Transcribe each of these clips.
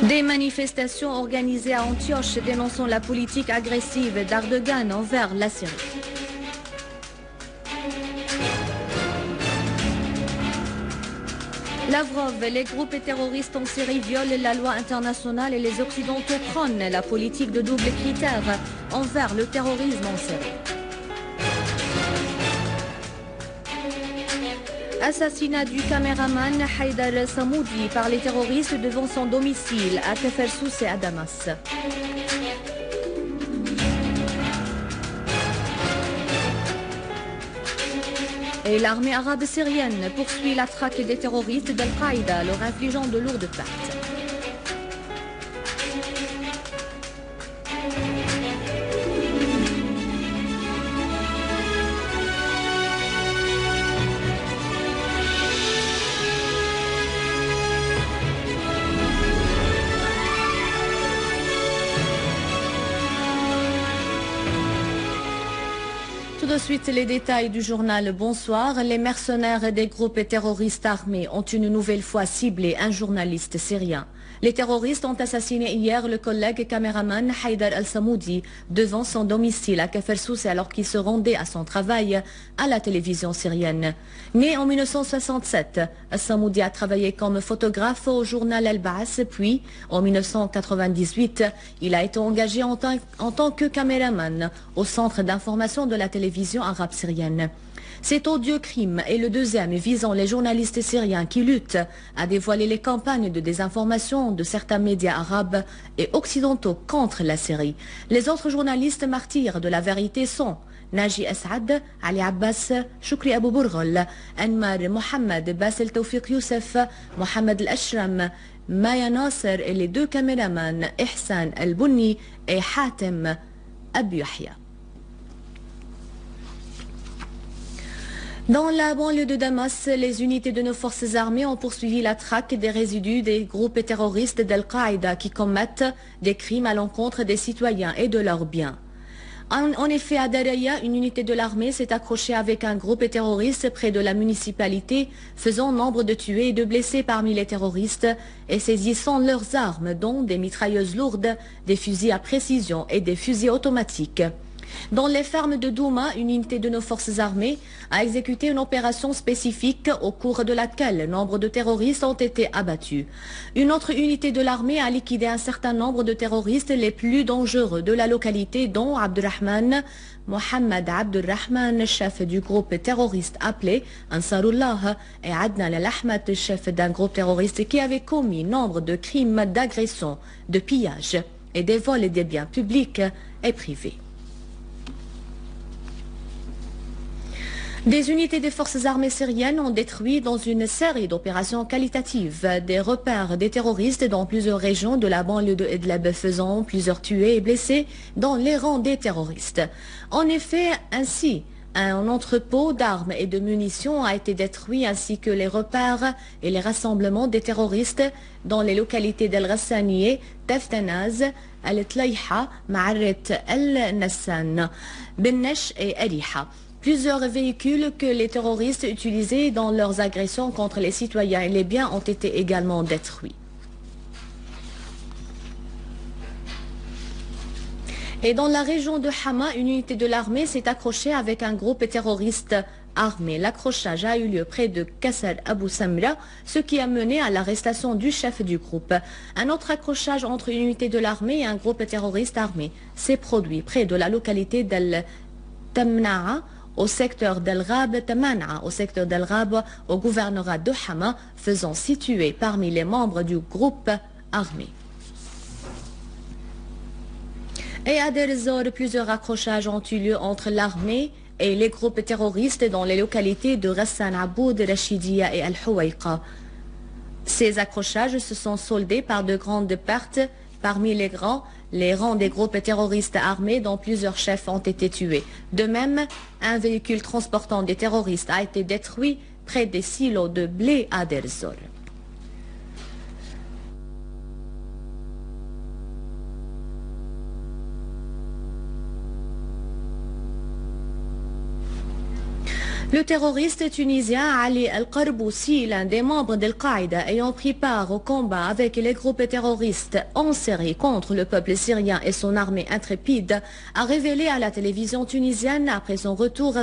Des manifestations organisées à Antioche dénonçant la politique agressive d'Erdogan envers la Syrie. Lavrov, les groupes terroristes en Syrie violent la loi internationale et les Occidentaux prônent la politique de double critère envers le terrorisme en Syrie. Assassinat du caméraman Haïdar Samoudi par les terroristes devant son domicile à Kefersous et à Damas. Et l'armée arabe syrienne poursuit la traque des terroristes d'Al-Qaïda, leur infligeant de lourdes pertes. Tout de suite, les détails du journal. Bonsoir. Les mercenaires des groupes terroristes armés ont une nouvelle fois ciblé un journaliste syrien. Les terroristes ont assassiné hier le collègue caméraman Haïdar Al-Samoudi devant son domicile à Kefersous alors qu'il se rendait à son travail à la télévision syrienne. Né en 1967, Al-Samoudi a travaillé comme photographe au journal Al-Ba'as, puis en 1998, il a été engagé en tant que caméraman au centre d'information de la télévision arabe syrienne. Cet odieux crime est le deuxième visant les journalistes syriens qui luttent à dévoiler les campagnes de désinformation de certains médias arabes et occidentaux contre la Syrie. Les autres journalistes martyrs de la vérité sont Naji Asad, Ali Abbas, Choukri Abou Bourghol, Anmar Mohamed, Bassel Tawfiq Youssef, Mohamed Al-Ashram, Maya Nasser et les deux caméramans Ihsan Al-Bunni et Hatem Abou Yahya. Dans la banlieue de Damas, les unités de nos forces armées ont poursuivi la traque des résidus des groupes terroristes d'Al-Qaïda qui commettent des crimes à l'encontre des citoyens et de leurs biens. En effet, à Daraya, une unité de l'armée s'est accrochée avec un groupe terroriste près de la municipalité, faisant nombre de tués et de blessés parmi les terroristes et saisissant leurs armes, dont des mitrailleuses lourdes, des fusils à précision et des fusils automatiques. Dans les fermes de Douma, une unité de nos forces armées a exécuté une opération spécifique au cours de laquelle nombre de terroristes ont été abattus. Une autre unité de l'armée a liquidé un certain nombre de terroristes les plus dangereux de la localité, dont Abdurrahman Mohamed Abdurrahman, chef du groupe terroriste appelé Ansarullah, et Adnan Al-Ahmad, chef d'un groupe terroriste qui avait commis nombre de crimes d'agression, de pillage et des vols des biens publics et privés. Des unités des forces armées syriennes ont détruit dans une série d'opérations qualitatives des repères des terroristes dans plusieurs régions de la banlieue de Idlib, faisant plusieurs tués et blessés dans les rangs des terroristes. En effet, ainsi, un entrepôt d'armes et de munitions a été détruit ainsi que les repères et les rassemblements des terroristes dans les localités d'Al-Ghassaniye, Taftanaz, Al-Tlayha, Ma'arret Al-Nassan, Bennesh et Ariha. Plusieurs véhicules que les terroristes utilisaient dans leurs agressions contre les citoyens et les biens ont été également détruits. Et dans la région de Hama, une unité de l'armée s'est accrochée avec un groupe terroriste armé. L'accrochage a eu lieu près de Kassar Abou Samra, ce qui a mené à l'arrestation du chef du groupe. Un autre accrochage entre une unité de l'armée et un groupe terroriste armé s'est produit près de la localité d'Al-Tamna'a, au secteur d'Al-Ghab, Tamana'a, au secteur d'Al-Ghab, au gouvernorat de Hama, faisant situer parmi les membres du groupe armé. Et à Deir ez-Zor, plusieurs accrochages ont eu lieu entre l'armée et les groupes terroristes dans les localités de Ghassan Aboud, Rachidia et Al-Huwayqa. Ces accrochages se sont soldés par de grandes pertes. Parmi les rangs des groupes terroristes armés dont plusieurs chefs ont été tués. De même, un véhicule transportant des terroristes a été détruit près des silos de blé à Deir ez-Zor. Le terroriste tunisien Ali Al-Qarboussi, l'un des membres d'Al-Qaïda ayant pris part au combat avec les groupes terroristes en série contre le peuple syrien et son armée intrépide, a révélé à la télévision tunisienne après son retour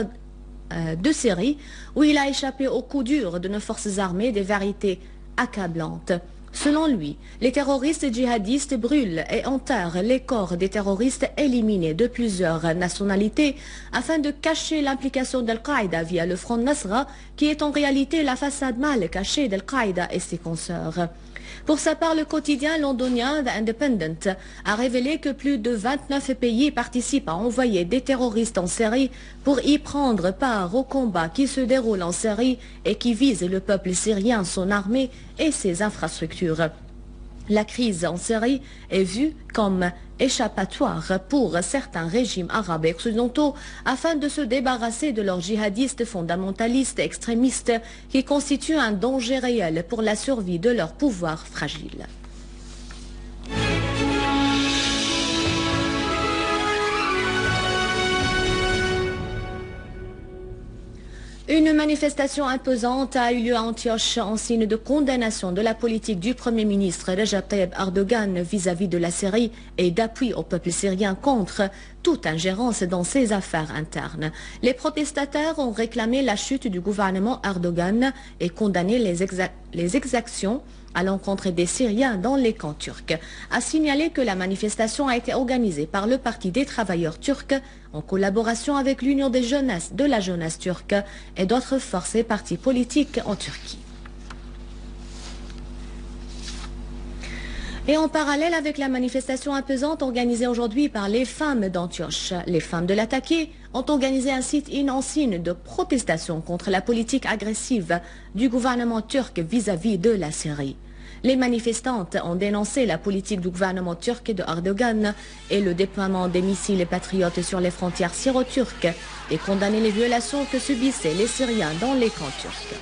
de Syrie, où il a échappé aux coups durs de nos forces armées, des vérités accablantes. Selon lui, les terroristes djihadistes brûlent et enterrent les corps des terroristes éliminés de plusieurs nationalités afin de cacher l'implication d'Al-Qaïda via le Front Nasra, qui est en réalité la façade mal cachée d'Al-Qaïda et ses consorts. Pour sa part, le quotidien londonien The Independent a révélé que plus de 29 pays participent à envoyer des terroristes en série pour y prendre part au combat qui se déroule en Syrie et qui vise le peuple syrien, son armée et ses infrastructures. La crise en Syrie est vue comme échappatoire pour certains régimes arabes et occidentaux afin de se débarrasser de leurs djihadistes fondamentalistes extrémistes qui constituent un danger réel pour la survie de leur pouvoir fragile. Une manifestation imposante a eu lieu à Antioche en signe de condamnation de la politique du Premier ministre Recep Tayyip Erdogan vis-à-vis de la Syrie et d'appui au peuple syrien contre toute ingérence dans ses affaires internes. Les protestataires ont réclamé la chute du gouvernement Erdogan et condamné les exactions à l'encontre des Syriens dans les camps turcs. A signalé que la manifestation a été organisée par le Parti des travailleurs turcs en collaboration avec l'Union des jeunesses de la jeunesse turque et d'autres forces et partis politiques en Turquie. Et en parallèle avec la manifestation imposante organisée aujourd'hui par les femmes d'Antioche, les femmes de l'Attaqué ont organisé un sit-in en signe de protestation contre la politique agressive du gouvernement turc vis-à-vis de la Syrie. Les manifestantes ont dénoncé la politique du gouvernement turc de Erdogan et le déploiement des missiles et patriotes sur les frontières syro-turques et condamné les violations que subissaient les Syriens dans les camps turcs.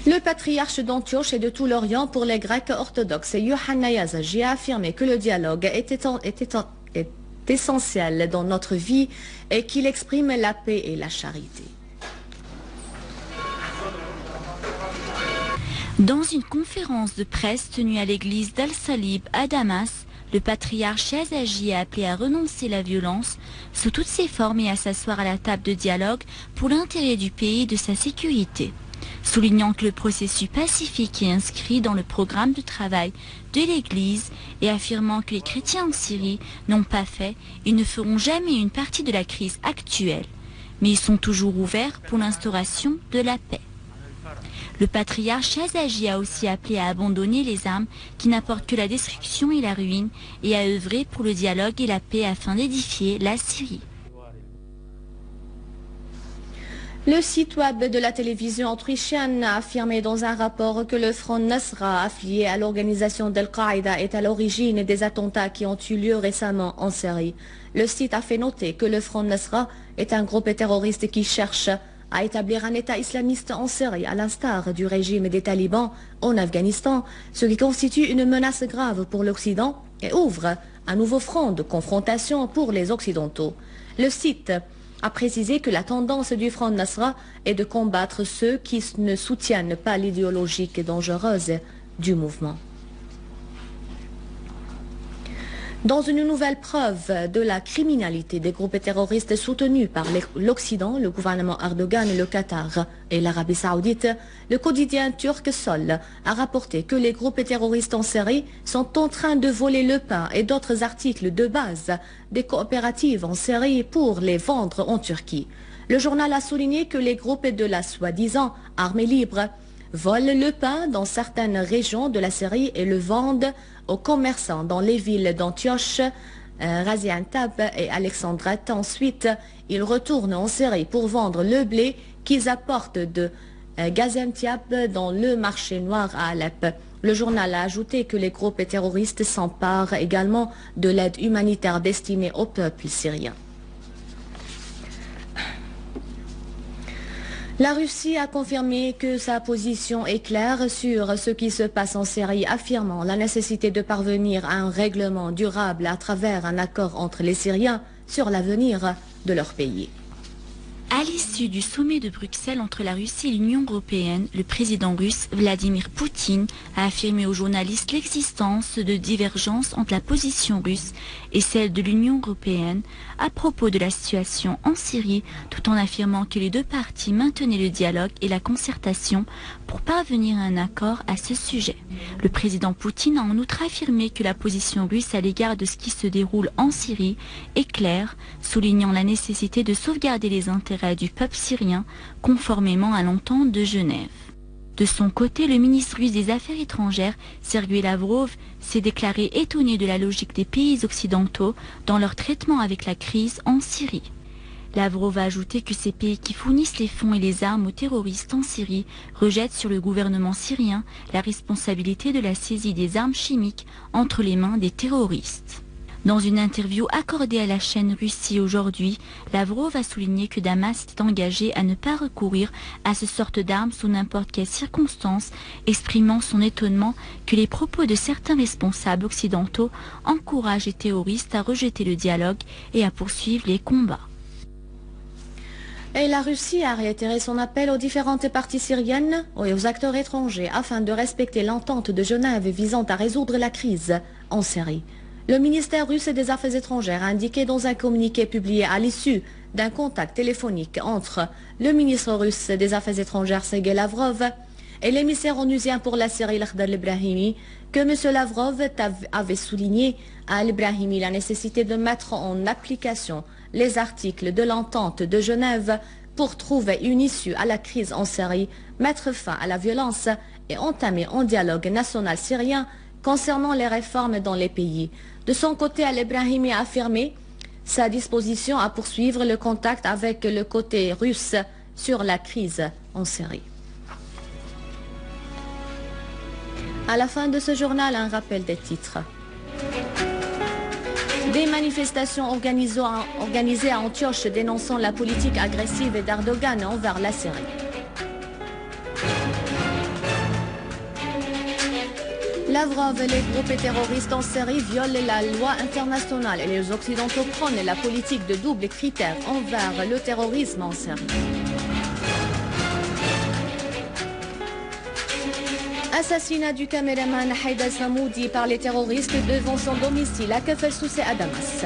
Le patriarche d'Antioche et de tout l'Orient pour les Grecs orthodoxes, Yohanna Yazagi, a affirmé que le dialogue est essentiel dans notre vie et qu'il exprime la paix et la charité. Dans une conférence de presse tenue à l'église d'Al-Salib à Damas, le patriarche Yazagi a appelé à renoncer à la violence sous toutes ses formes et à s'asseoir à la table de dialogue pour l'intérêt du pays et de sa sécurité. Soulignant que le processus pacifique est inscrit dans le programme de travail de l'Église et affirmant que les chrétiens en Syrie n'ont pas fait et ne feront jamais une partie de la crise actuelle, mais ils sont toujours ouverts pour l'instauration de la paix. Le patriarche Yazagi a aussi appelé à abandonner les armes qui n'apportent que la destruction et la ruine et à œuvrer pour le dialogue et la paix afin d'édifier la Syrie. Le site web de la télévision autrichienne a affirmé dans un rapport que le Front Nasra, affilié à l'organisation d'Al-Qaïda, est à l'origine des attentats qui ont eu lieu récemment en Syrie. Le site a fait noter que le Front Nasra est un groupe terroriste qui cherche à établir un État islamiste en Syrie, à l'instar du régime des talibans en Afghanistan, ce qui constitue une menace grave pour l'Occident et ouvre un nouveau front de confrontation pour les Occidentaux. Le site a précisé que la tendance du Front Nasra est de combattre ceux qui ne soutiennent pas l'idéologie dangereuse du mouvement. Dans une nouvelle preuve de la criminalité des groupes terroristes soutenus par l'Occident, le gouvernement Erdogan, le Qatar et l'Arabie Saoudite, le quotidien turc Sol a rapporté que les groupes terroristes en Syrie sont en train de voler le pain et d'autres articles de base des coopératives en Syrie pour les vendre en Turquie. Le journal a souligné que les groupes de la soi-disant armée libre volent le pain dans certaines régions de la Syrie et le vendent aux commerçants dans les villes d'Antioche, Gaziantep et Alexandrette. Ensuite, ils retournent en Syrie pour vendre le blé qu'ils apportent de Gaziantep dans le marché noir à Alep. Le journal a ajouté que les groupes terroristes s'emparent également de l'aide humanitaire destinée au peuple syrien. La Russie a confirmé que sa position est claire sur ce qui se passe en Syrie, affirmant la nécessité de parvenir à un règlement durable à travers un accord entre les Syriens sur l'avenir de leur pays. À l'issue du sommet de Bruxelles entre la Russie et l'Union européenne, le président russe Vladimir Poutine a affirmé aux journalistes l'existence de divergences entre la position russe et celle de l'Union européenne à propos de la situation en Syrie, tout en affirmant que les deux parties maintenaient le dialogue et la concertation pour parvenir à un accord à ce sujet. Le président Poutine a en outre affirmé que la position russe à l'égard de ce qui se déroule en Syrie est claire, soulignant la nécessité de sauvegarder les intérêts du peuple syrien conformément à l'entente de Genève. De son côté, le ministre russe des Affaires étrangères, Sergueï Lavrov, s'est déclaré étonné de la logique des pays occidentaux dans leur traitement avec la crise en Syrie. Lavrov a ajouté que ces pays qui fournissent les fonds et les armes aux terroristes en Syrie rejettent sur le gouvernement syrien la responsabilité de la saisie des armes chimiques entre les mains des terroristes. Dans une interview accordée à la chaîne Russie aujourd'hui, Lavrov a souligné que Damas s'est engagé à ne pas recourir à ce sorte d'armes sous n'importe quelle circonstance, exprimant son étonnement que les propos de certains responsables occidentaux encouragent les terroristes à rejeter le dialogue et à poursuivre les combats. Et la Russie a réitéré son appel aux différentes parties syriennes et aux acteurs étrangers afin de respecter l'entente de Genève visant à résoudre la crise en Syrie. Le ministère russe des Affaires étrangères a indiqué dans un communiqué publié à l'issue d'un contact téléphonique entre le ministre russe des Affaires étrangères Sergueï Lavrov et l'émissaire onusien pour la Syrie Lakhdar al-Brahimi que M. Lavrov avait souligné à al-Brahimi la nécessité de mettre en application les articles de l'entente de Genève pour trouver une issue à la crise en Syrie, mettre fin à la violence et entamer un dialogue national syrien concernant les réformes dans les pays. De son côté, al-Brahimi a affirmé sa disposition à poursuivre le contact avec le côté russe sur la crise en Syrie. À la fin de ce journal, un rappel des titres. Des manifestations organisées à Antioche dénonçant la politique agressive d'Erdogan envers la Syrie. Lavrov et les groupes terroristes en Syrie violent la loi internationale et les Occidentaux prônent la politique de double critère envers le terrorisme en Syrie. Assassinat du caméraman Haïda Samoudi par les terroristes devant son domicile à Kfar Soussé à Damas.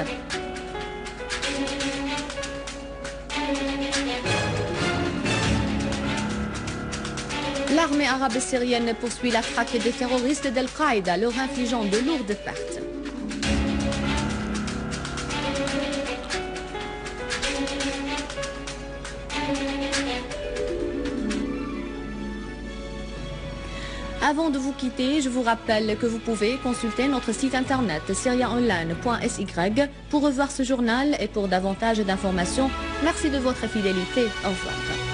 L'armée arabe syrienne poursuit la traque des terroristes d'Al-Qaïda, leur infligeant de lourdes pertes. Avant de vous quitter, je vous rappelle que vous pouvez consulter notre site internet syriaonline.sy pour revoir ce journal et pour davantage d'informations. Merci de votre fidélité. Au revoir.